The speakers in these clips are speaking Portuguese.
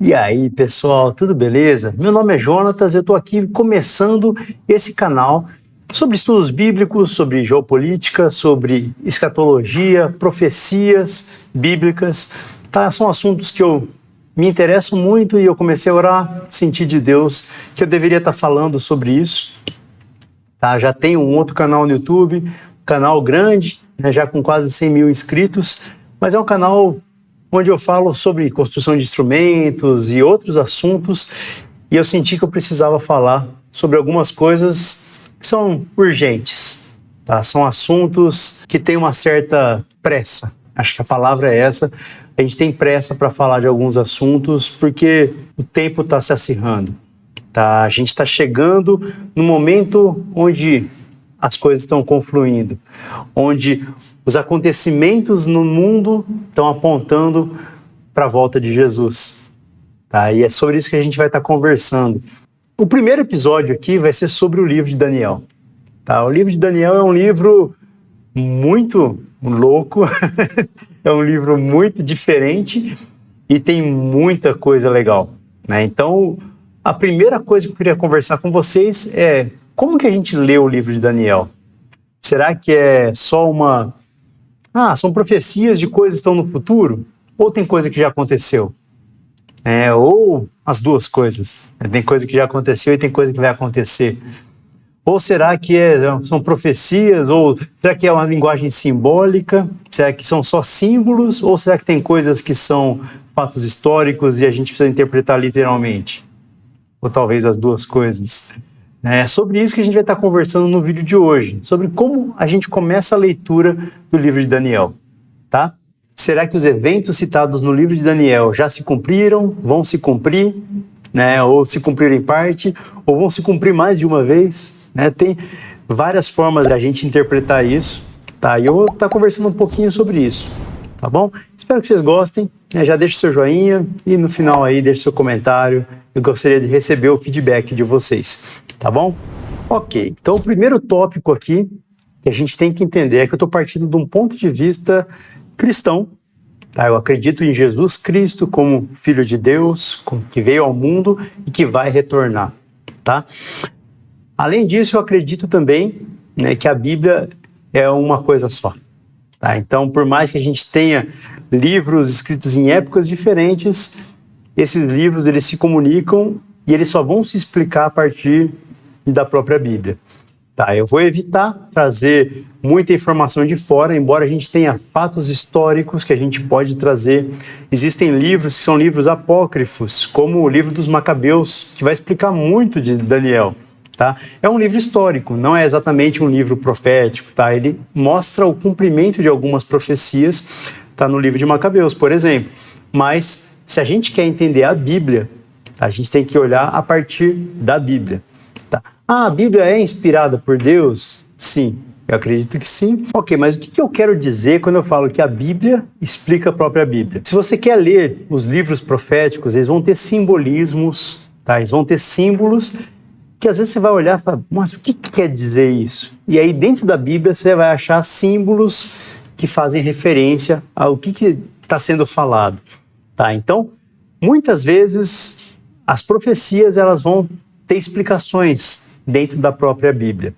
E aí, pessoal, tudo beleza? Meu nome é Jonatas, eu estou aqui começando esse canal sobre estudos bíblicos, sobre geopolítica, sobre escatologia, profecias bíblicas, tá? São assuntos que eu me interesso muito e eu comecei a orar, sentir de Deus que eu deveria estar falando sobre isso, tá? Já tenho um outro canal no YouTube, um canal grande, né, já com quase 100 mil inscritos, mas é um canal onde eu falo sobre construção de instrumentos e outros assuntos, e eu senti que eu precisava falar sobre algumas coisas que são urgentes, tá? São assuntos que têm uma certa pressa, acho que a palavra é essa. A gente tem pressa para falar de alguns assuntos porque o tempo está se acirrando, tá? A gente está chegando no momento onde as coisas estão confluindo, onde os acontecimentos no mundo estão apontando para a volta de Jesus, tá? E é sobre isso que a gente vai estar conversando. O primeiro episódio aqui vai ser sobre o livro de Daniel, tá? O livro de Daniel é um livro muito louco, é um livro muito diferente e tem muita coisa legal, né? Então, a primeira coisa que eu queria conversar com vocês é como que a gente lê o livro de Daniel? Será que é só uma... são profecias de coisas que estão no futuro? Ou tem coisa que já aconteceu? Ou as duas coisas. Tem coisa que já aconteceu e tem coisa que vai acontecer. Ou será que são profecias? Ou será que é uma linguagem simbólica? Será que são só símbolos? Ou será que tem coisas que são fatos históricos e a gente precisa interpretar literalmente? Ou talvez as duas coisas. É sobre isso que a gente vai estar conversando no vídeo de hoje, sobre como a gente começa a leitura do livro de Daniel, tá? Será que os eventos citados no livro de Daniel já se cumpriram, vão se cumprir, né? Ou se cumpriram em parte, ou vão se cumprir mais de uma vez, né? Tem várias formas da gente interpretar isso, tá? E eu vou estar conversando um pouquinho sobre isso, tá bom? Espero que vocês gostem, né? Já deixe seu joinha e no final aí deixe seu comentário. Eu gostaria de receber o feedback de vocês, tá bom? Ok, então o primeiro tópico aqui que a gente tem que entender é que eu estou partindo de um ponto de vista cristão, tá? Eu acredito em Jesus Cristo como Filho de Deus, que veio ao mundo e que vai retornar, tá? Além disso, eu acredito também, né, que a Bíblia é uma coisa só, tá? Então, por mais que a gente tenha livros escritos em épocas diferentes, esses livros eles se comunicam e eles só vão se explicar a partir da própria Bíblia. Tá, eu vou evitar trazer muita informação de fora, embora a gente tenha fatos históricos que a gente pode trazer. Existem livros que são livros apócrifos, como o livro dos Macabeus, que vai explicar muito de Daniel. Tá? É um livro histórico, não é exatamente um livro profético. Tá? Ele mostra o cumprimento de algumas profecias, tá, no livro de Macabeus, por exemplo. Mas se a gente quer entender a Bíblia, a gente tem que olhar a partir da Bíblia. Tá? A Bíblia é inspirada por Deus? Sim, eu acredito que sim. Ok, mas o que eu quero dizer quando eu falo que a Bíblia explica a própria Bíblia? Se você quer ler os livros proféticos, eles vão ter simbolismos, tá? Eles vão ter símbolos que às vezes você vai olhar e falar, mas o que quer dizer isso? E aí dentro da Bíblia você vai achar símbolos que fazem referência ao que está sendo falado. Tá? Então, muitas vezes as profecias elas vão ter explicações dentro da própria Bíblia,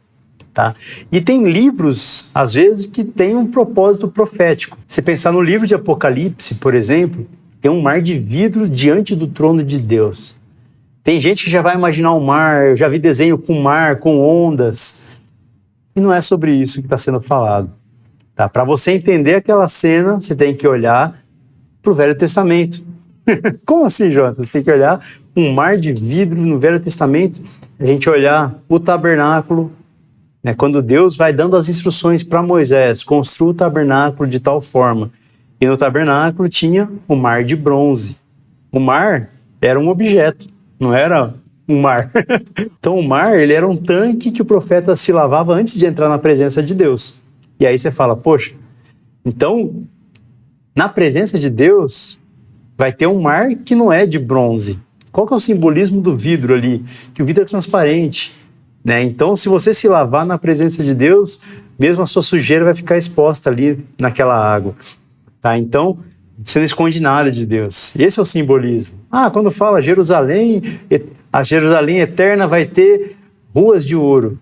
tá? E tem livros, às vezes, que têm um propósito profético. Se pensar no livro de Apocalipse, por exemplo, tem um mar de vidro diante do trono de Deus. Tem gente que já vai imaginar um mar, eu já vi desenho com mar, com ondas. E não é sobre isso que está sendo falado. Tá? Para você entender aquela cena, você tem que olhar para o Velho Testamento. Como assim, Jota? Você tem que olhar um mar de vidro no Velho Testamento, a gente olhar o tabernáculo, né, quando Deus vai dando as instruções para Moisés, construa o tabernáculo de tal forma. E no tabernáculo tinha o mar de bronze. O mar era um objeto, não era um mar. Então o mar ele era um tanque que o profeta se lavava antes de entrar na presença de Deus. E aí você fala, poxa, então na presença de Deus vai ter um mar que não é de bronze. Qual que é o simbolismo do vidro ali? Que o vidro é transparente, né? Então, se você se lavar na presença de Deus, mesmo a sua sujeira vai ficar exposta ali naquela água. Tá? Então, Você não esconde nada de Deus. Esse é o simbolismo. Quando fala Jerusalém, a Jerusalém eterna vai ter ruas de ouro.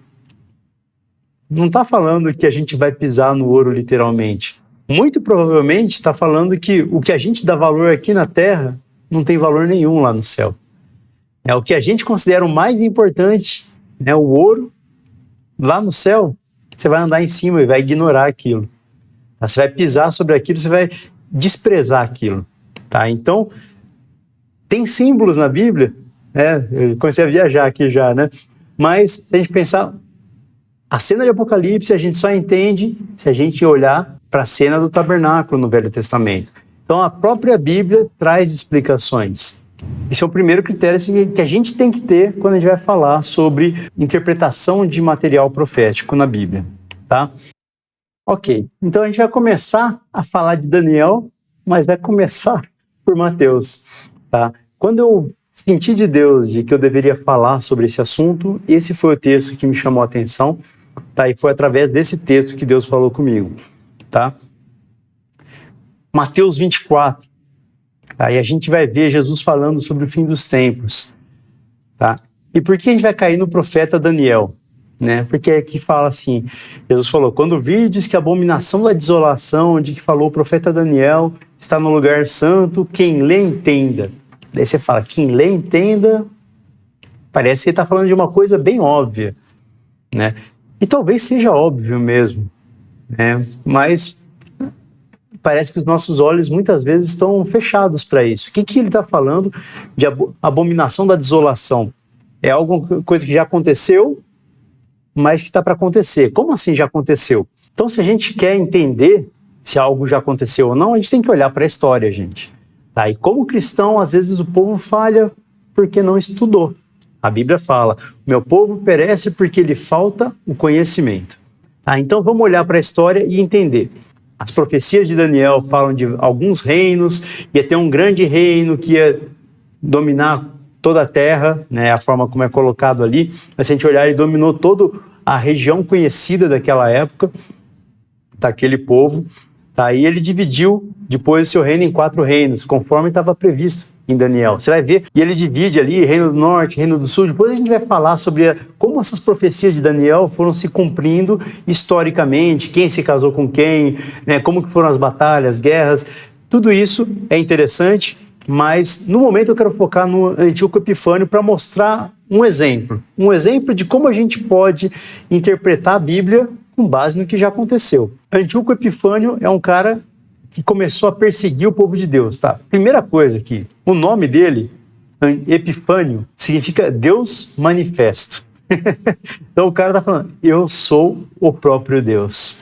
Não está falando que a gente vai pisar no ouro literalmente. Muito provavelmente está falando que o que a gente dá valor aqui na terra não tem valor nenhum lá no céu. É o que a gente considera o mais importante, né? O ouro, lá no céu, você vai andar em cima e vai ignorar aquilo. Você vai pisar sobre aquilo, você vai desprezar aquilo. Tá? Então, tem símbolos na Bíblia, né? Eu comecei a viajar aqui já, né? Mas, se a gente pensar, a cena de Apocalipse a gente só entende se a gente olhar para a cena do tabernáculo no Velho Testamento. Então, a própria Bíblia traz explicações. Esse é o primeiro critério que a gente tem que ter quando a gente vai falar sobre interpretação de material profético na Bíblia, tá? Ok, então a gente vai começar a falar de Daniel, mas vai começar por Mateus, tá? Quando eu senti de Deus de que eu deveria falar sobre esse assunto, esse foi o texto que me chamou a atenção, tá? E foi através desse texto que Deus falou comigo, tá? Mateus 24. Tá? E a gente vai ver Jesus falando sobre o fim dos tempos. Tá? E por que a gente vai cair no profeta Daniel? Né? Porque aqui fala assim, Jesus falou, quando virdes que a abominação da desolação de que falou o profeta Daniel está no lugar santo, quem lê entenda. Daí você fala, quem lê entenda, parece que ele está falando de uma coisa bem óbvia. Né? E talvez seja óbvio mesmo, né? Mas parece que os nossos olhos muitas vezes estão fechados para isso. O que ele está falando de abominação da desolação? É alguma coisa que já aconteceu, mas que está para acontecer. Como assim já aconteceu? Então, se a gente quer entender se algo já aconteceu ou não, a gente tem que olhar para a história, gente. Tá? E como cristão, às vezes o povo falha porque não estudou. A Bíblia fala, meu povo perece porque lhe falta o conhecimento. Tá? Então, vamos olhar para a história e entender. As profecias de Daniel falam de alguns reinos, ia ter um grande reino que ia dominar toda a terra, né, a forma como é colocado ali. Mas se a gente olhar, ele dominou toda a região conhecida daquela época, daquele povo. Tá? E ele dividiu depois o seu reino em 4 reinos, conforme estava previsto em Daniel. Você vai ver, e ele divide ali, reino do norte, reino do sul. Depois a gente vai falar sobre como essas profecias de Daniel foram se cumprindo historicamente, quem se casou com quem, né, como que foram as batalhas, guerras. Tudo isso é interessante, mas no momento eu quero focar no Antíoco Epifânio para mostrar um exemplo de como a gente pode interpretar a Bíblia com base no que já aconteceu. Antíoco Epifânio é um cara que começou a perseguir o povo de Deus, tá? Primeira coisa aqui, o nome dele, Epifânio, significa Deus manifesto. Então o cara tá falando, eu sou o próprio Deus.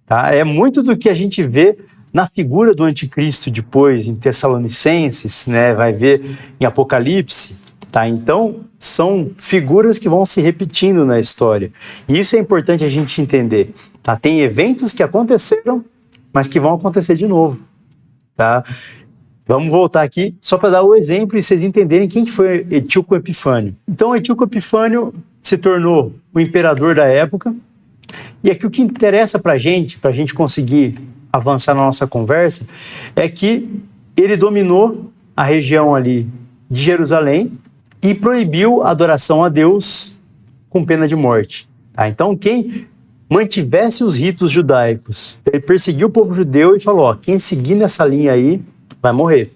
Tá? É muito do que a gente vê na figura do anticristo depois, em Tessalonicenses, né? Vai ver em Apocalipse. Tá? Então, são figuras que vão se repetindo na história. E isso é importante a gente entender. Tá? Tem eventos que aconteceram, mas que vão acontecer de novo, tá? Vamos voltar aqui só para dar o exemplo e vocês entenderem quem foi Antíoco Epifânio. Então, Antíoco Epifânio se tornou o imperador da época, e aqui o que interessa para a gente conseguir avançar na nossa conversa, é que ele dominou a região ali de Jerusalém e proibiu a adoração a Deus com pena de morte. Tá? Então, quem mantivesse os ritos judaicos, ele perseguiu o povo judeu e falou, ó, quem seguir nessa linha aí vai morrer.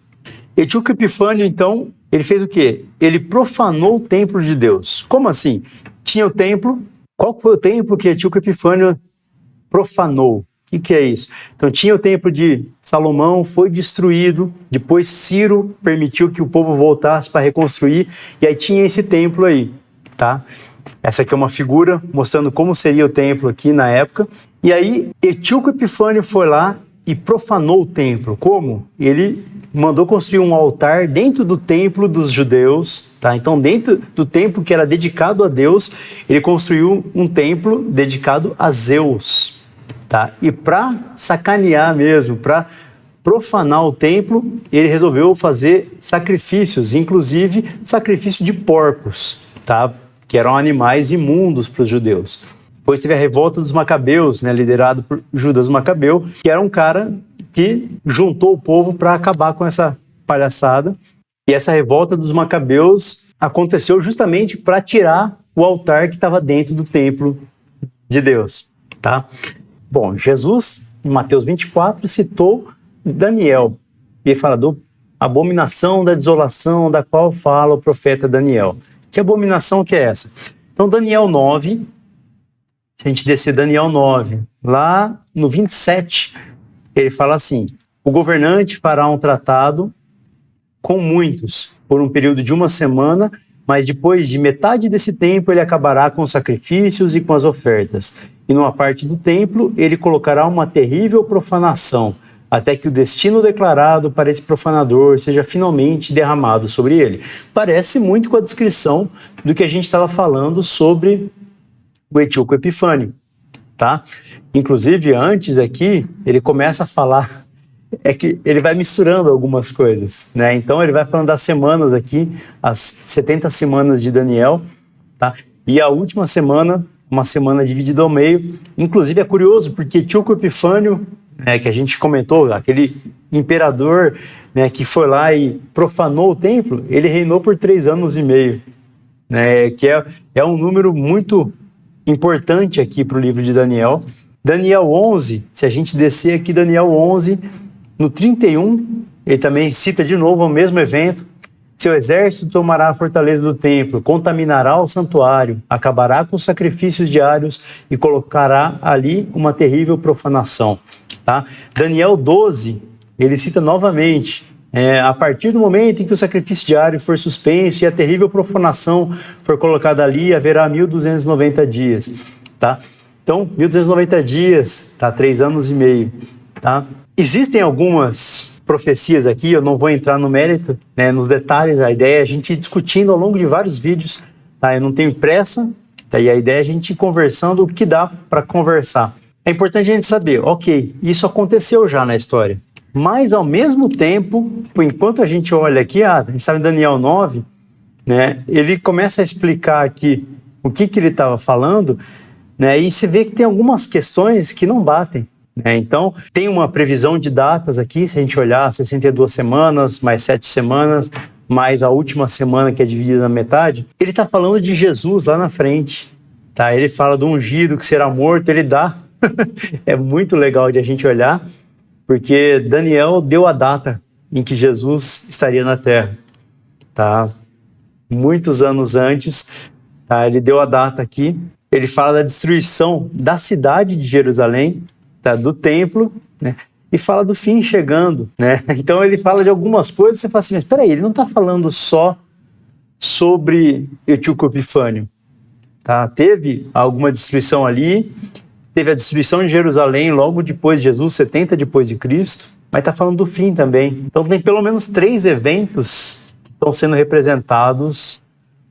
Antíoco Epifânio, então, ele fez o quê? Ele profanou o templo de Deus. Como assim? Tinha o templo. Qual foi o templo que Antíoco Epifânio profanou? O que é isso? Então tinha o templo de Salomão, foi destruído, depois Ciro permitiu que o povo voltasse para reconstruir, e aí tinha esse templo aí, tá? Essa aqui é uma figura mostrando como seria o templo aqui na época. E aí, Antíoco Epifânio foi lá e profanou o templo. Como? Ele mandou construir um altar dentro do templo dos judeus. Tá? Então, dentro do templo que era dedicado a Deus, ele construiu um templo dedicado a Zeus. Tá? E para sacanear mesmo, para profanar o templo, ele resolveu fazer sacrifícios, inclusive sacrifício de porcos, tá? Que eram animais imundos para os judeus. Depois teve a revolta dos Macabeus, né, liderado por Judas Macabeu, que era um cara que juntou o povo para acabar com essa palhaçada. E essa revolta dos macabeus aconteceu justamente para tirar o altar que estava dentro do templo de Deus, tá? Bom, Jesus, em Mateus 24, citou Daniel. E ele fala do abominação da desolação da qual fala o profeta Daniel. Que abominação que é essa? Então, Daniel 9, se a gente descer Daniel 9, lá no 27, ele fala assim: o governante fará um tratado com muitos por um período de 1 semana, mas depois de metade desse tempo ele acabará com os sacrifícios e com as ofertas. E numa parte do templo ele colocará uma terrível profanação, até que o destino declarado para esse profanador seja finalmente derramado sobre ele. Parece muito com a descrição do que a gente estava falando sobre o Etíoco Epifânio, tá? Inclusive, antes aqui, ele começa a falar, é que ele vai misturando algumas coisas, né? Então, ele vai falando das semanas aqui, as 70 semanas de Daniel, tá? E a última semana, uma semana dividida ao meio. Inclusive, é curioso, porque Etíoco Epifânio, né, que a gente comentou, aquele imperador, né, que foi lá e profanou o templo, ele reinou por 3 anos e meio, né, que é um número muito importante aqui para o livro de Daniel. Daniel 11, se a gente descer aqui Daniel 11, no 31, ele também cita de novo o mesmo evento: seu exército tomará a fortaleza do templo, contaminará o santuário, acabará com os sacrifícios diários e colocará ali uma terrível profanação. Tá? Daniel 12, ele cita novamente: a partir do momento em que o sacrifício diário for suspenso e a terrível profanação for colocada ali, haverá 1290 dias. Tá? Então, 1290 dias, tá? 3 anos e meio. Tá? Existem algumas profecias aqui, eu não vou entrar no mérito, né, nos detalhes. A ideia é a gente ir discutindo ao longo de vários vídeos. Tá? Eu não tenho pressa, tá? E a ideia é a gente ir conversando o que dá para conversar. É importante a gente saber, ok, isso aconteceu já na história, mas ao mesmo tempo, enquanto a gente olha aqui, a gente está em Daniel 9, né, ele começa a explicar aqui o que ele estava falando, né, e se vê que tem algumas questões que não batem. Né? Então, tem uma previsão de datas aqui, se a gente olhar 62 semanas, mais 7 semanas, mais a última semana que é dividida na metade, ele está falando de Jesus lá na frente. Tá? Ele fala do ungido que será morto, ele dá. É muito legal de a gente olhar, porque Daniel deu a data em que Jesus estaria na Terra, tá? Muitos anos antes, tá? Ele deu a data aqui. Ele fala da destruição da cidade de Jerusalém, tá? Do templo, né? E fala do fim chegando, né? Então ele fala de algumas coisas, você fala assim, mas espera aí, ele não está falando só sobre Etíoco Epifânio, tá? Teve alguma destruição ali. Teve a destruição de Jerusalém logo depois de Jesus, 70 depois de Cristo, mas está falando do fim também. Então tem pelo menos 3 eventos que estão sendo representados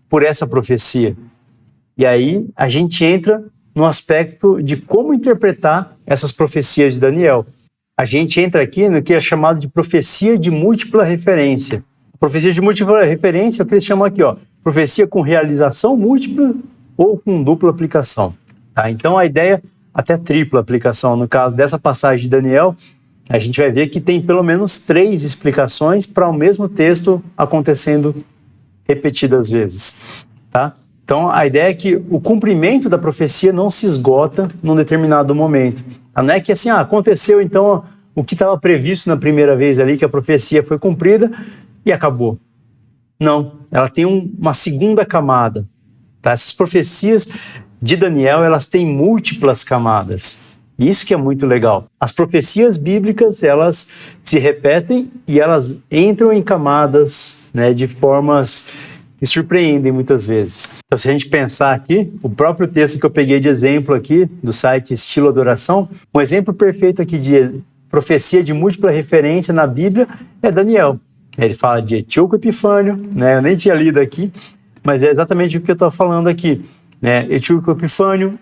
por essa profecia. E aí a gente entra no aspecto de como interpretar essas profecias de Daniel. A gente entra aqui no que é chamado de profecia de múltipla referência. Profecia de múltipla referência é o que eles chamam aqui, ó, profecia com realização múltipla ou com dupla aplicação. Tá? Então a ideia, até tripla aplicação, no caso dessa passagem de Daniel, a gente vai ver que tem pelo menos 3 explicações para o mesmo texto acontecendo repetidas vezes. Tá? Então a ideia é que o cumprimento da profecia não se esgota num determinado momento. Não é que assim, aconteceu então o que estava previsto na primeira vez ali, que a profecia foi cumprida e acabou. Não, ela tem uma segunda camada. Tá? Essas profecias de Daniel, elas têm múltiplas camadas. Isso que é muito legal. As profecias bíblicas, elas se repetem e elas entram em camadas, né, de formas que surpreendem muitas vezes. Então, se a gente pensar aqui, o próprio texto que eu peguei de exemplo aqui, do site Estilo Adoração, um exemplo perfeito aqui de profecia de múltipla referência na Bíblia é Daniel. Ele fala de Etíoco Epifânio, né, eu nem tinha lido aqui, mas é exatamente o que eu estou falando aqui. Né, Etíoco Epifânio,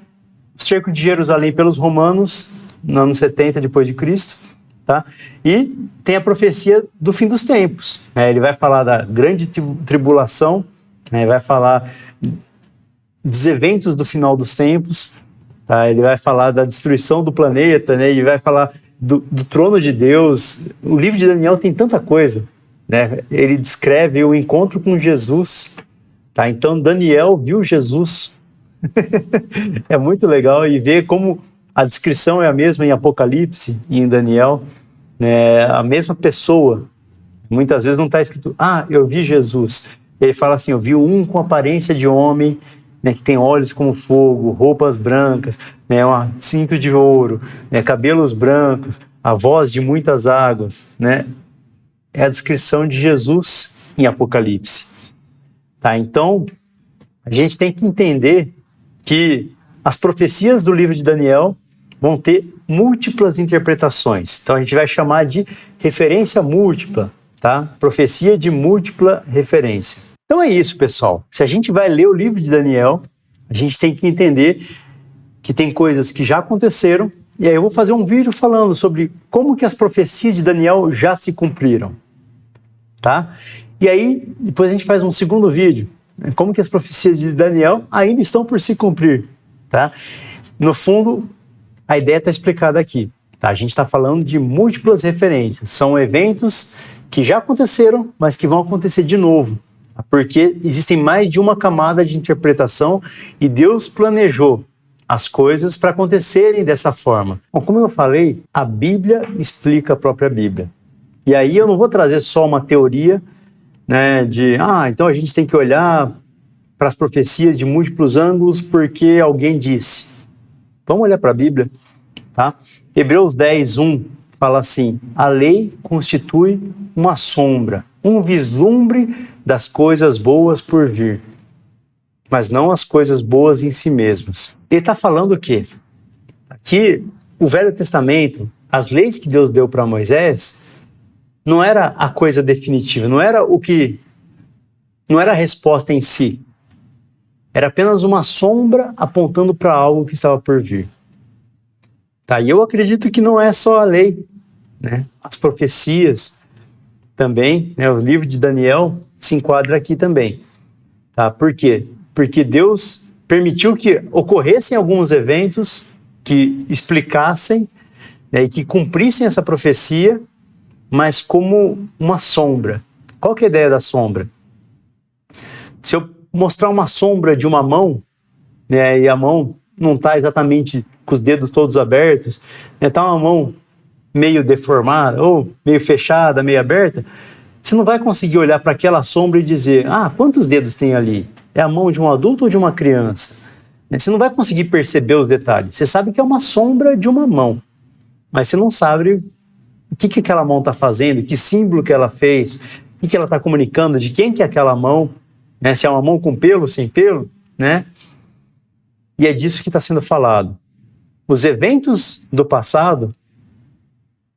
o cerco de Jerusalém pelos romanos, no ano 70 depois de Cristo, tá? E tem a profecia do fim dos tempos. Né, ele vai falar da grande tribulação, né, vai falar dos eventos do final dos tempos, tá? Ele vai falar da destruição do planeta, né, ele vai falar do trono de Deus. O livro de Daniel tem tanta coisa, né? Ele descreve o encontro com Jesus, tá? Então Daniel viu Jesus. É muito legal e ver como a descrição é a mesma em Apocalipse e em Daniel, né? A mesma pessoa. Muitas vezes não está escrito, eu vi Jesus. Ele fala assim, eu vi um com aparência de homem, né, que tem olhos como fogo, roupas brancas, né, cinto de ouro, né, cabelos brancos, a voz de muitas águas, né? É a descrição de Jesus em Apocalipse. Tá? Então, a gente tem que entender que as profecias do livro de Daniel vão ter múltiplas interpretações. Então, a gente vai chamar de referência múltipla, tá? Profecia de múltipla referência. Então é isso, pessoal. Se a gente vai ler o livro de Daniel, a gente tem que entender que tem coisas que já aconteceram, e aí eu vou fazer um vídeo falando sobre como que as profecias de Daniel já se cumpriram, tá? E aí, depois a gente faz um segundo vídeo, né, como que as profecias de Daniel ainda estão por se cumprir, tá? No fundo, a ideia está explicada aqui, tá? A gente está falando de múltiplas referências, são eventos que já aconteceram, mas que vão acontecer de novo, tá? Porque existem mais de uma camada de interpretação e Deus planejou as coisas para acontecerem dessa forma. Bom, como eu falei, a Bíblia explica a própria Bíblia. E aí eu não vou trazer só uma teoria, né, de, então a gente tem que olhar para as profecias de múltiplos ângulos porque alguém disse. Vamos olhar para a Bíblia, tá? Hebreus 10:1 fala assim, a lei constitui uma sombra, um vislumbre das coisas boas por vir, mas não as coisas boas em si mesmas. Ele está falando o quê? Que o Velho Testamento, as leis que Deus deu para Moisés, não era a coisa definitiva, não era a resposta em si. Era apenas uma sombra apontando para algo que estava por vir. Tá, e eu acredito que não é só a lei, né? As profecias também, né? O livro de Daniel se enquadra aqui também. Tá? Por quê? Porque Deus permitiu que ocorressem alguns eventos que explicassem, né, e que cumprissem essa profecia, mas como uma sombra. Qual que é a ideia da sombra? Se eu mostrar uma sombra de uma mão, né, e a mão não está exatamente com os dedos todos abertos, está uma mão meio deformada, ou meio fechada, meio aberta, você não vai conseguir olhar para aquela sombra e dizer, quantos dedos tem ali? É a mão de um adulto ou de uma criança? Você não vai conseguir perceber os detalhes. Você sabe que é uma sombra de uma mão, mas você não sabe o que aquela mão está fazendo, que símbolo que ela fez, o que ela está comunicando, de quem que é aquela mão, né? Se é uma mão com pelo, sem pelo, né? E é disso que está sendo falado. Os eventos do passado,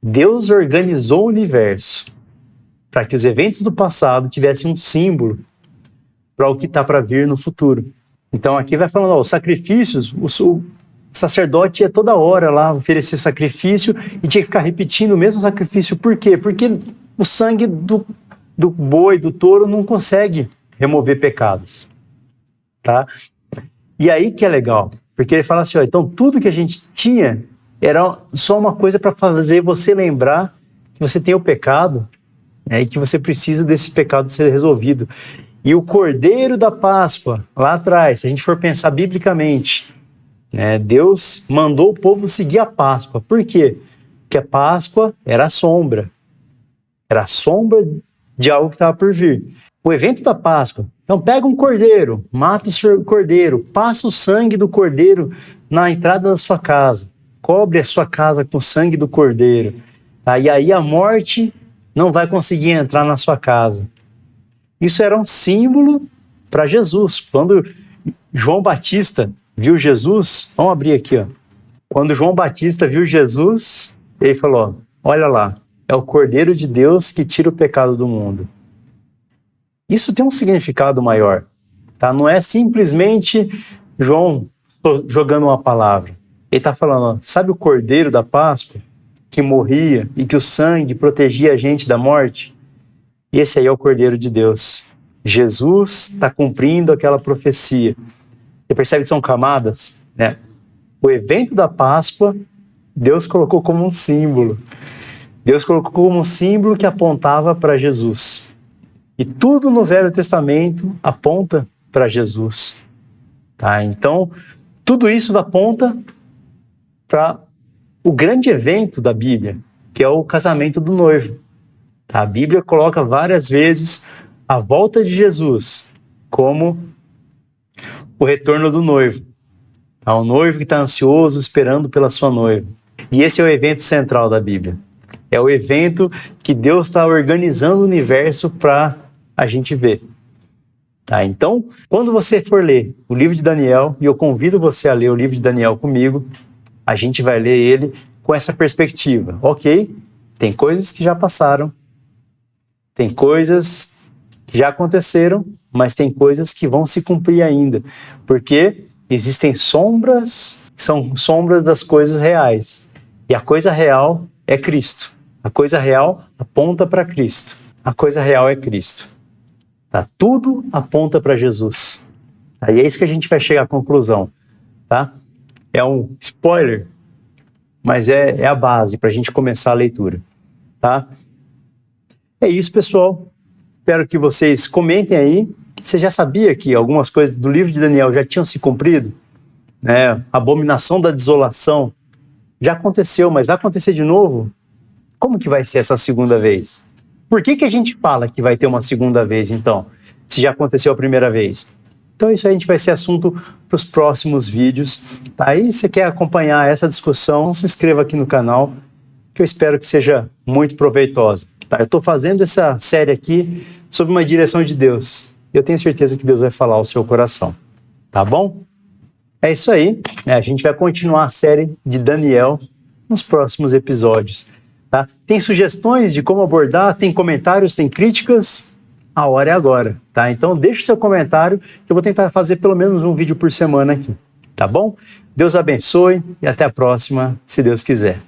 Deus organizou o universo para que os eventos do passado tivessem um símbolo para o que está para vir no futuro. Então aqui vai falando, os sacrifícios, o sacerdote ia toda hora lá oferecer sacrifício e tinha que ficar repetindo o mesmo sacrifício. Por quê? Porque o sangue do boi, do touro, não consegue remover pecados. Tá? E aí que é legal, porque ele fala assim, então tudo que a gente tinha era só uma coisa para fazer você lembrar que você tem o pecado, né, e que você precisa desse pecado ser resolvido. E o Cordeiro da Páscoa, lá atrás, se a gente for pensar biblicamente, né, Deus mandou o povo seguir a Páscoa. Por quê? Porque a Páscoa era a sombra. Era a sombra de algo que estava por vir. O evento da Páscoa. Então pega um cordeiro, mata o cordeiro, passa o sangue do cordeiro na entrada da sua casa. Cobre a sua casa com o sangue do cordeiro. Tá? E aí a morte não vai conseguir entrar na sua casa. Isso era um símbolo para Jesus. Quando João Batista viu Jesus, vamos abrir aqui, ó. Quando João Batista viu Jesus, ele falou, olha lá, é o Cordeiro de Deus que tira o pecado do mundo. Isso tem um significado maior, tá? Não é simplesmente João jogando uma palavra. Ele está falando, sabe o Cordeiro da Páscoa que morria e que o sangue protegia a gente da morte? Esse aí é o Cordeiro de Deus. Jesus está cumprindo aquela profecia. Você percebe que são camadas, né? O evento da Páscoa Deus colocou como um símbolo. Deus colocou como um símbolo que apontava para Jesus. E tudo no Velho Testamento aponta para Jesus. Tá? Então, tudo isso aponta para o grande evento da Bíblia, que é o casamento do noivo. Tá? A Bíblia coloca várias vezes a volta de Jesus como o retorno do noivo. Tá? O noivo que está ansioso, esperando pela sua noiva. E esse é o evento central da Bíblia. É o evento que Deus está organizando o universo para a gente ver. Tá? Então, quando você for ler o livro de Daniel, e eu convido você a ler o livro de Daniel comigo, a gente vai ler ele com essa perspectiva. Ok, tem coisas que já passaram, tem coisas que já aconteceram, mas tem coisas que vão se cumprir ainda, porque existem sombras, são sombras das coisas reais. E a coisa real é Cristo. A coisa real aponta para Cristo. A coisa real é Cristo. Tá? Tudo aponta para Jesus. Tá? E é isso que a gente vai chegar à conclusão. Tá? É um spoiler, mas é a base para a gente começar a leitura. Tá? É isso, pessoal. Espero que vocês comentem aí. Você já sabia que algumas coisas do livro de Daniel já tinham se cumprido? Né? A abominação da desolação já aconteceu, mas vai acontecer de novo? Como que vai ser essa segunda vez? Por que a gente fala que vai ter uma segunda vez, então, se já aconteceu a primeira vez? Então isso a gente vai ser assunto para os próximos vídeos. Tá? Aí, se você quer acompanhar essa discussão, se inscreva aqui no canal, que eu espero que seja muito proveitosa. Tá? Eu estou fazendo essa série aqui sob uma direção de Deus. Eu tenho certeza que Deus vai falar ao seu coração. Tá bom? É isso aí. A gente vai continuar a série de Daniel nos próximos episódios. Tá? Tem sugestões de como abordar, tem comentários, tem críticas? A hora é agora. Tá? Então deixe o seu comentário que eu vou tentar fazer pelo menos um vídeo por semana aqui. Tá bom? Deus abençoe e até a próxima, se Deus quiser.